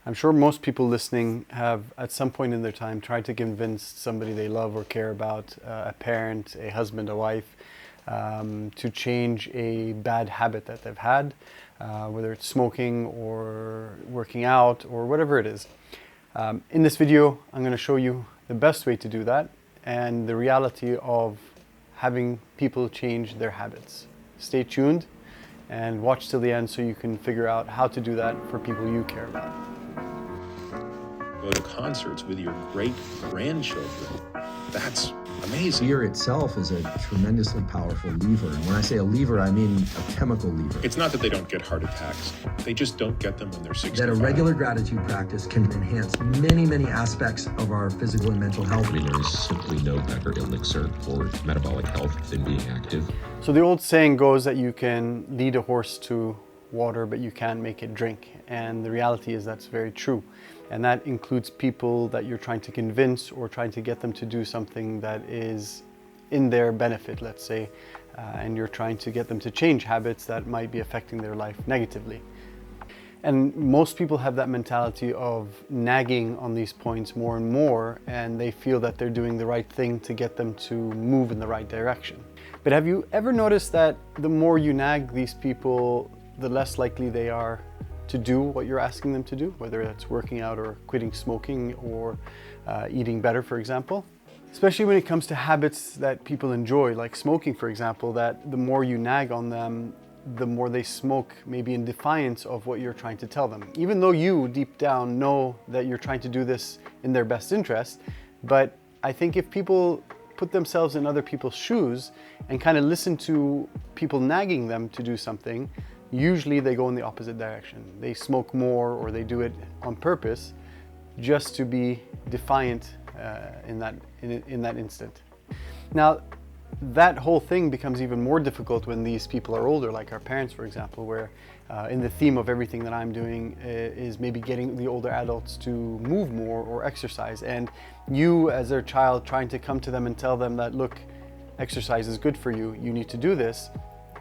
I'm sure most people listening have at some point in their time tried to convince somebody they love or care about, a parent, a husband, a wife, to change a bad habit that they've had, whether it's smoking or working out or whatever it is. In this video, I'm going to show you the best way to do that and the reality of having people change their habits. Stay tuned and watch till the end so you can figure out how to do that for people you care about. Go to concerts with your great-grandchildren. That's amazing. Beer itself is a tremendously powerful lever. And when I say a lever, I mean a chemical lever. It's not that they don't get heart attacks. They just don't get them when they're 65. That a regular gratitude practice can enhance many, many aspects of our physical and mental health. I mean, there is simply no better elixir for metabolic health than being active. So the old saying goes that you can lead a horse to water, but you can't make it drink. And the reality is that's very true. And that includes people that you're trying to convince or trying to get them to do something that is in their benefit, let's say, and you're trying to get them to change habits that might be affecting their life negatively. And most people have that mentality of nagging on these points more and more, and they feel that they're doing the right thing to get them to move in the right direction. But have you ever noticed that the more you nag these people, the less likely they are to do what you're asking them to do, whether that's working out or quitting smoking or eating better, for example? Especially when it comes to habits that people enjoy, like smoking, for example, that the more you nag on them, the more they smoke, maybe in defiance of what you're trying to tell them. Even though you deep down know that you're trying to do this in their best interest, but I think if people put themselves in other people's shoes and kind of listen to people nagging them to do something, usually they go in the opposite direction. They smoke more or they do it on purpose just to be defiant in that instant. Now, that whole thing becomes even more difficult when these people are older, like our parents, for example, where in the theme of everything that I'm doing is maybe getting the older adults to move more or exercise. And you, as their child, trying to come to them and tell them that, look, exercise is good for you, you need to do this,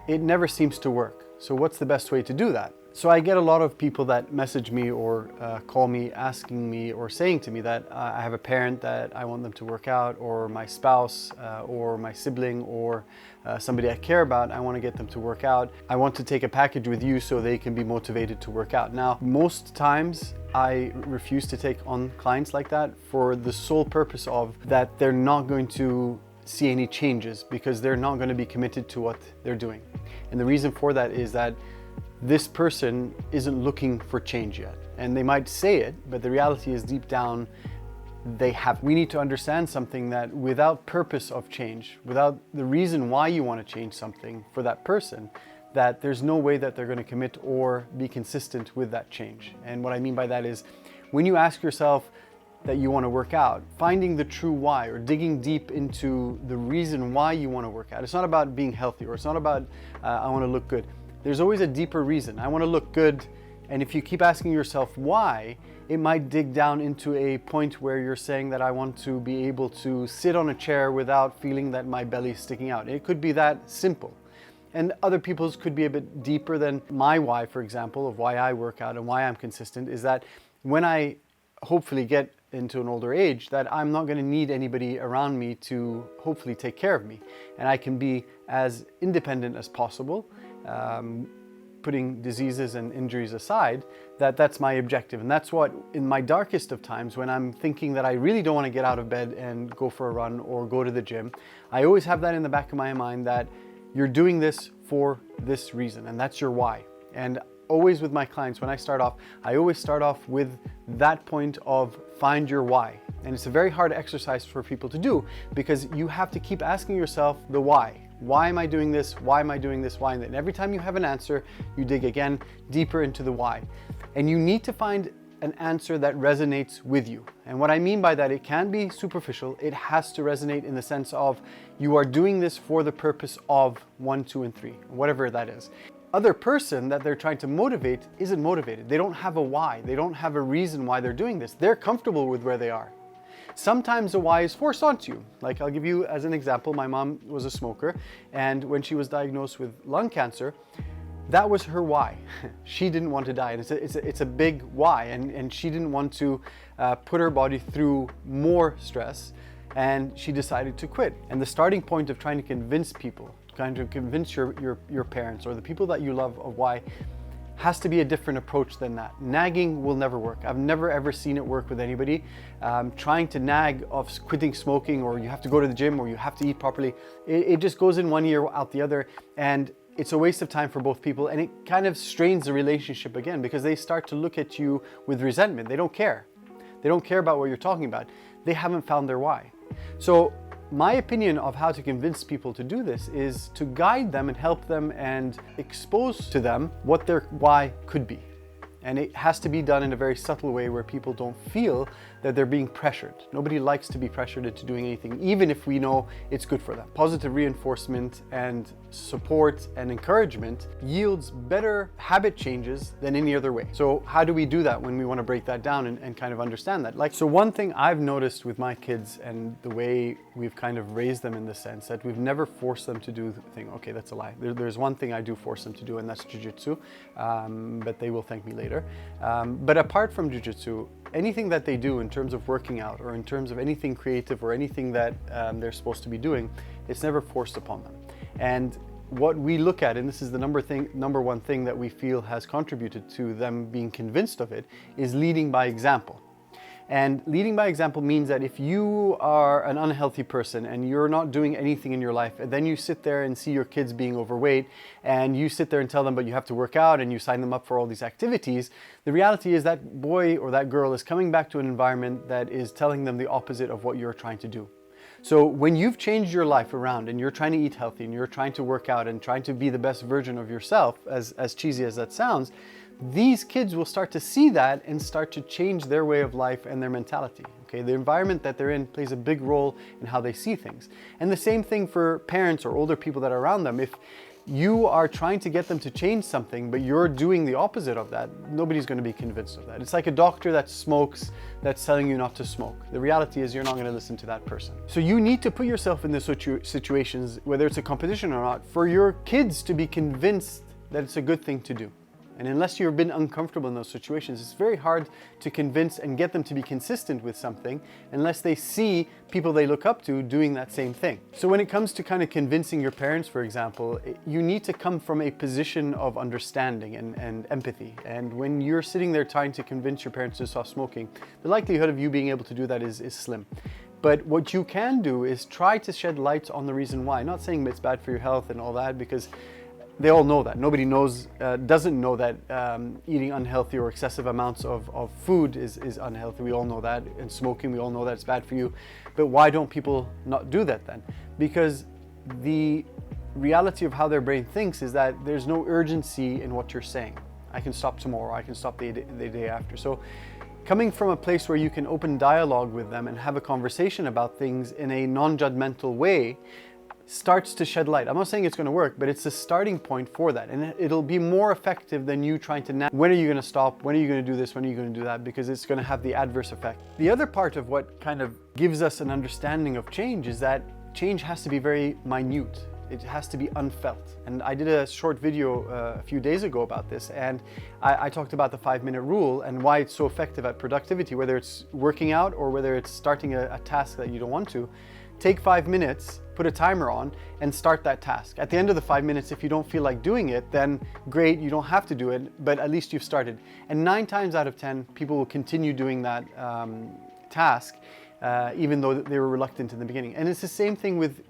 it never seems to work. So what's the best way to do that? So I get a lot of people that message me or call me asking me or saying to me that I have a parent that I want them to work out, or my spouse or my sibling or somebody I care about, I want to get them to work out. I want to take a package with you so they can be motivated to work out. Now, most times I refuse to take on clients like that for the sole purpose of that they're not going to see any changes because they're not going to be committed to what they're doing. And the reason for that is that this person isn't looking for change yet. And they might say it, but the reality is deep down, we need to understand something that without purpose of change, without the reason why you want to change something for that person, that there's no way that they're going to commit or be consistent with that change. And what I mean by that is when you ask yourself that you want to work out, finding the true why or digging deep into the reason why you want to work out. It's not about being healthy or it's not about I want to look good. There's always a deeper reason. I want to look good, and if you keep asking yourself why, it might dig down into a point where you're saying that I want to be able to sit on a chair without feeling that my belly is sticking out. It could be that simple. And other people's could be a bit deeper than my why, for example, of why I work out and why I'm consistent, is that when I hopefully get into an older age, that I'm not going to need anybody around me to hopefully take care of me. And I can be as independent as possible, putting diseases and injuries aside, that's my objective. And that's what, in my darkest of times, when I'm thinking that I really don't want to get out of bed and go for a run or go to the gym, I always have that in the back of my mind that you're doing this for this reason, and that's your why. And always with my clients, when I start off, I always start off with that point of find your why. And it's a very hard exercise for people to do because you have to keep asking yourself the why. Why am I doing this? Why am I doing this? Why? And every time you have an answer, you dig again deeper into the why. And you need to find an answer that resonates with you. And what I mean by that, it can be superficial. It has to resonate in the sense of you are doing this for the purpose of 1, 2, and 3, whatever that is. Other person that they're trying to motivate isn't motivated. They don't have a why. They don't have a reason why they're doing this. They're comfortable with where they are. Sometimes the why is forced onto you. Like I'll give you as an example, my mom was a smoker, and when she was diagnosed with lung cancer, That was her why. She didn't want to die, and it's a big why, and she didn't want to put her body through more stress, and she decided to quit. And the starting point of trying to convince people, trying to convince your parents or the people that you love of why, has to be a different approach than that. Nagging will never work. I've never ever seen it work with anybody. Trying to nag of quitting smoking, or you have to go to the gym, or you have to eat properly, it just goes in one ear out the other, and it's a waste of time for both people, and it kind of strains the relationship again, because they start to look at you with resentment. They don't care. They don't care about what you're talking about. They haven't found their why. So my opinion of how to convince people to do this is to guide them and help them and expose to them what their why could be. And it has to be done in a very subtle way where people don't feel that they're being pressured. Nobody likes to be pressured into doing anything, even if we know it's good for them. Positive reinforcement and support and encouragement yields better habit changes than any other way. So how do we do that when we want to break that down and kind of understand that? So one thing I've noticed with my kids and the way we've kind of raised them in the sense that we've never forced them to do the thing. Okay, that's a lie. There's one thing I do force them to do, and that's jiu-jitsu, but they will thank me later. But apart from jiu-jitsu, anything that they do in terms of working out or in terms of anything creative or anything that they're supposed to be doing, it's never forced upon them. And what we look at, and this is the number one thing that we feel has contributed to them being convinced of it, is leading by example. And leading by example means that if you are an unhealthy person and you're not doing anything in your life, and then you sit there and see your kids being overweight, and you sit there and tell them, but you have to work out, and you sign them up for all these activities, the reality is that boy or that girl is coming back to an environment that is telling them the opposite of what you're trying to do. So when you've changed your life around and you're trying to eat healthy and you're trying to work out and trying to be the best version of yourself, as cheesy as that sounds, these kids will start to see that and start to change their way of life and their mentality. Okay, the environment that they're in plays a big role in how they see things. And the same thing for parents or older people that are around them. If you are trying to get them to change something, but you're doing the opposite of that, nobody's going to be convinced of that. It's like a doctor that smokes that's telling you not to smoke. The reality is you're not going to listen to that person. So you need to put yourself in the situations, whether it's a competition or not, for your kids to be convinced that it's a good thing to do. And unless you've been uncomfortable in those situations, it's very hard to convince and get them to be consistent with something unless they see people they look up to doing that same thing. So when it comes to kind of convincing your parents, for example, you need to come from a position of understanding and empathy. And when you're sitting there trying to convince your parents to stop smoking, the likelihood of you being able to do that is slim. But what you can do is try to shed light on the reason why. Not saying it's bad for your health and all that, because they all know that. Nobody doesn't know that eating unhealthy or excessive amounts of food is unhealthy. We all know that. And smoking, we all know that it's bad for you. But why don't people not do that then? Because the reality of how their brain thinks is that there's no urgency in what you're saying. I can stop tomorrow, I can stop the day after. So coming from a place where you can open dialogue with them and have a conversation about things in a non-judgmental way starts to shed light. I'm not saying it's going to work, but it's a starting point for that. And it'll be more effective than you trying to when are you going to stop? When are you going to do this? When are you going to do that? Because it's going to have the adverse effect. The other part of what kind of gives us an understanding of change is that change has to be very minute. It has to be unfelt. And I did a short video a few days ago about this, and I talked about the 5-minute rule and why it's so effective at productivity, whether it's working out or whether it's starting a task that you don't want to. Take 5 minutes, put a timer on, and start that task. At the end of the 5 minutes, if you don't feel like doing it, then great, you don't have to do it, but at least you've started. And 9 times out of 10, people will continue doing that task, even though they were reluctant in the beginning. And it's the same thing with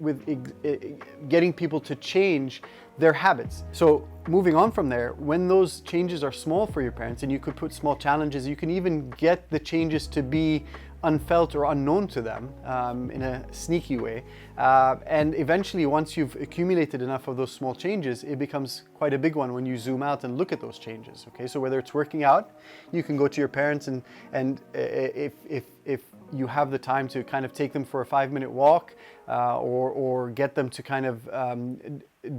getting people to change their habits. So moving on from there, when those changes are small for your parents, and you could put small challenges, you can even get the changes to be unfelt or unknown to them in a sneaky way. And eventually, once you've accumulated enough of those small changes, it becomes quite a big one when you zoom out and look at those changes. Okay, so whether it's working out, you can go to your parents and if you have the time to kind of take them for a 5-minute walk or get them to kind of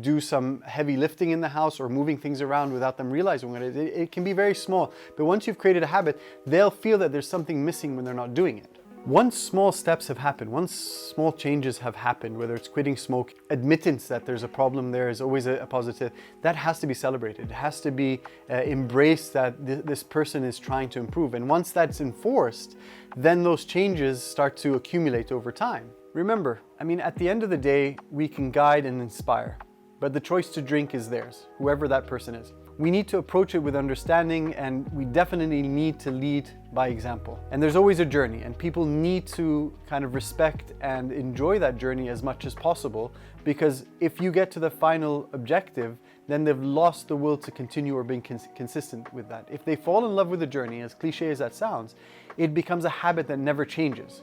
do some heavy lifting in the house or moving things around without them realizing what it can be very small. But once you've created a habit, they'll feel that there's something missing when they're not doing it. Once small steps have happened, once small changes have happened, whether it's quitting smoke, admittance that there's a problem there is always a positive, that has to be celebrated. It has to be embraced that this person is trying to improve. And once that's enforced, then those changes start to accumulate over time. Remember, I mean, at the end of the day, we can guide and inspire, but the choice to drink is theirs, whoever that person is. We need to approach it with understanding, and we definitely need to lead by example. And there's always a journey, and people need to kind of respect and enjoy that journey as much as possible, because if you get to the final objective, then they've lost the will to continue or being consistent with that. If they fall in love with the journey, as cliche as that sounds, it becomes a habit that never changes.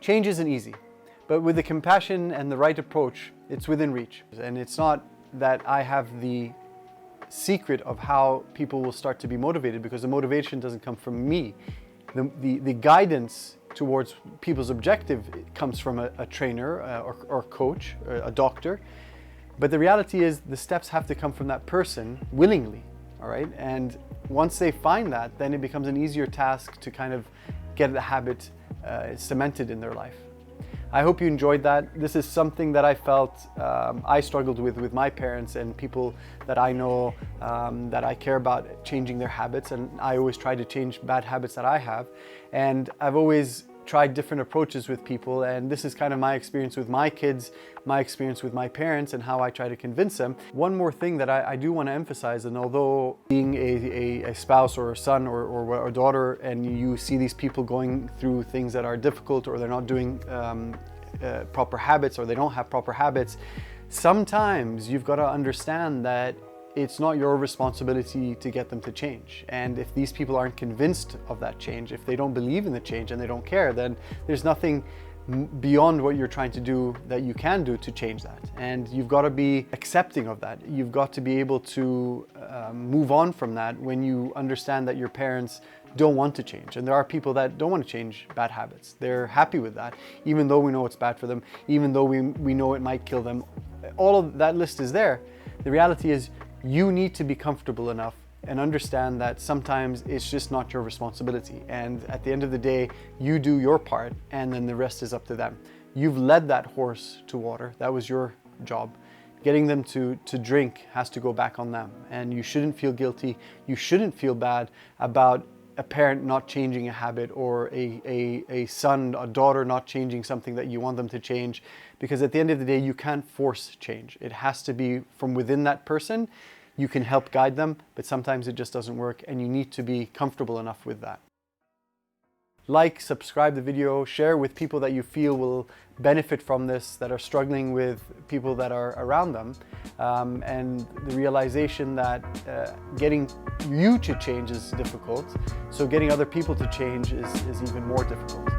Change isn't easy, but with the compassion and the right approach, it's within reach. And it's not that I have the secret of how people will start to be motivated, because the motivation doesn't come from me. The guidance towards people's objective comes from a trainer or coach, or a doctor. But the reality is the steps have to come from that person willingly, all right? And once they find that, then it becomes an easier task to kind of get the habit cemented in their life. I hope you enjoyed that. This is something that I felt I struggled with my parents and people that I know that I care about changing their habits, and I always try to change bad habits that I have. And I've always tried different approaches with people, and this is kind of my experience with my kids, my experience with my parents, and how I try to convince them. One more thing that I do want to emphasize, and although being a spouse or a son or a daughter, and you see these people going through things that are difficult, or they're not doing proper habits, or they don't have proper habits, sometimes you've got to understand that it's not your responsibility to get them to change. And if these people aren't convinced of that change, if they don't believe in the change and they don't care, then there's nothing beyond what you're trying to do that you can do to change that. And you've got to be accepting of that. You've got to be able to move on from that when you understand that your parents don't want to change. And there are people that don't want to change bad habits. They're happy with that, even though we know it's bad for them, even though we know it might kill them. All of that list is there. The reality is you need to be comfortable enough and understand that sometimes it's just not your responsibility. And at the end of the day, you do your part, and then the rest is up to them. You've led that horse to water. That was your job. Getting them to drink has to go back on them. And you shouldn't feel guilty. You shouldn't feel bad about a parent not changing a habit, or a son, a daughter not changing something that you want them to change. Because at the end of the day, you can't force change. It has to be from within that person. You can help guide them, but sometimes it just doesn't work, and you need to be comfortable enough with that. Like, subscribe the video, share with people that you feel will benefit from this, that are struggling with people that are around them, and the realization that getting you to change is difficult, so getting other people to change is even more difficult.